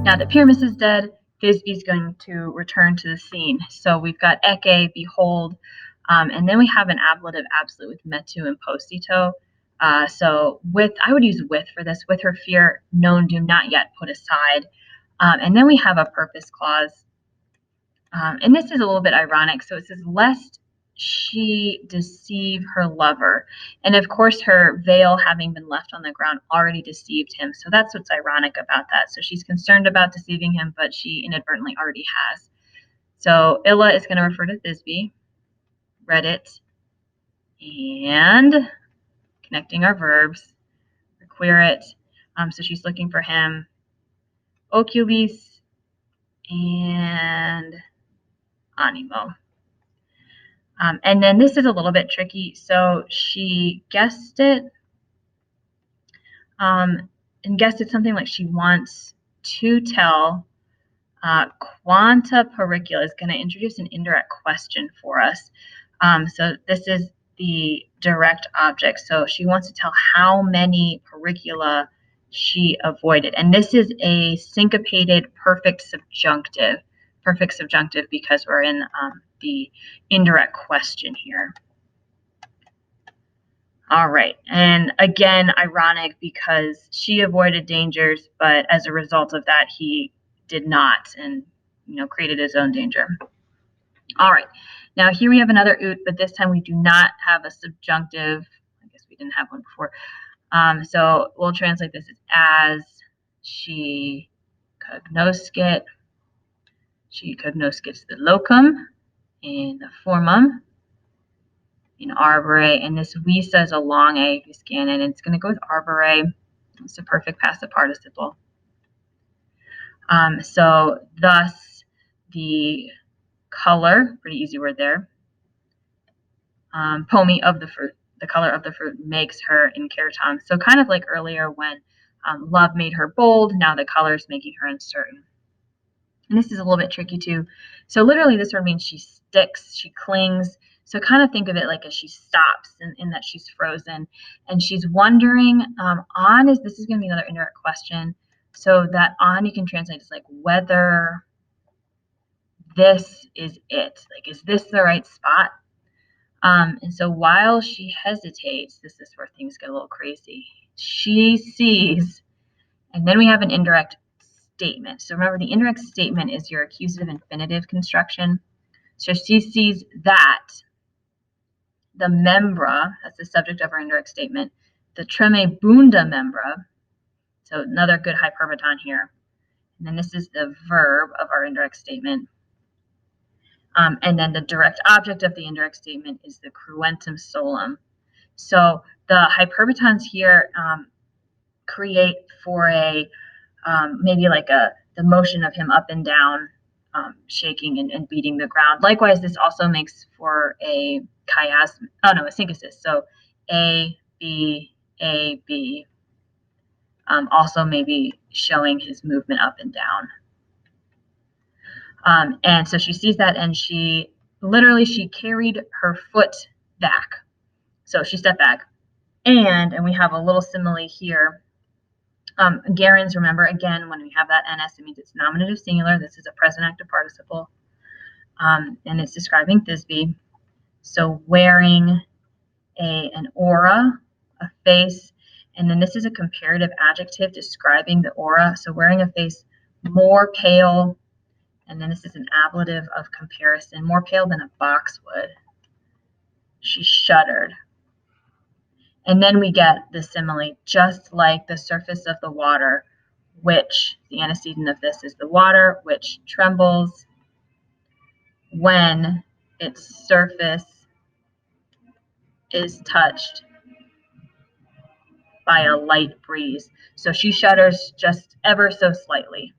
Now that Pyramus is dead, Thisbe is going to return to the scene. So we've got Eke, Behold, and then we have an ablative absolute with Metu and Postito. So I would use with for this. With her fear, known doom not yet put aside. And then we have a purpose clause. And this is a little bit ironic. So it says, lest she deceive her lover. And of course, her veil having been left on the ground already deceived him. So that's what's ironic about that. So she's concerned about deceiving him, but she inadvertently already has. So Illa is going to refer to Thisbe, read it, and connecting our verbs, queer it. So she's looking for him, oculis, and animo. And then this is a little bit tricky. So she guessed it, and guessed it something like she wants to tell. Quanta pericula is going to introduce an indirect question for us. So this is the direct object. So she wants to tell how many pericula she avoided. And this is a syncopated perfect subjunctive because we're in the indirect question here. All right. And again, ironic because she avoided dangers, but as a result of that, he did not and, created his own danger. All right. Now here we have another oot, but this time we do not have a subjunctive. I guess we didn't have one before. So we'll translate this as she cognoscit. She cognoscits the locum in the formum in arbore, and this visa is a long A if you scan it, and it's going to go with arbore. It's a perfect passive participle. So thus the color, pretty easy word there, pomi of the fruit, the color of the fruit makes her in keraton. So kind of like earlier when love made her bold, now the color is making her uncertain. And this is a little bit tricky too. So literally this word means she sticks, she clings. So kind of think of it like as she stops in that she's frozen. And she's wondering, this is going to be another indirect question. So that on you can translate as like whether this is it. Like, is this the right spot? And so while she hesitates, this is where things get a little crazy. She sees, and then we have an indirect statement. So remember, the indirect statement is your accusative infinitive construction. So she sees that the membra, that's the subject of our indirect statement, the tremebunda membra, so another good hyperbaton here. And then this is the verb of our indirect statement. And then the direct object of the indirect statement is the cruentum solum. So the hyperbatons here create for a maybe like the motion of him up and down, shaking and beating the ground. Likewise, this also makes for a chiasm. Oh no, a synthesis. So A B A B. Also maybe showing his movement up and down. And so she sees that, and she carried her foot back. So she stepped back, and we have a little simile here. Gerunds, remember, again, when we have that ns, it means it's nominative singular. This is a present active participle, and it's describing Thisbe. So wearing an aura, a face, and then this is a comparative adjective describing the aura. So wearing a face more pale, and then this is an ablative of comparison, more pale than a boxwood. She shuddered. And then we get the simile, just like the surface of the water, which the antecedent of this is the water, which trembles when its surface is touched by a light breeze. So she shudders just ever so slightly.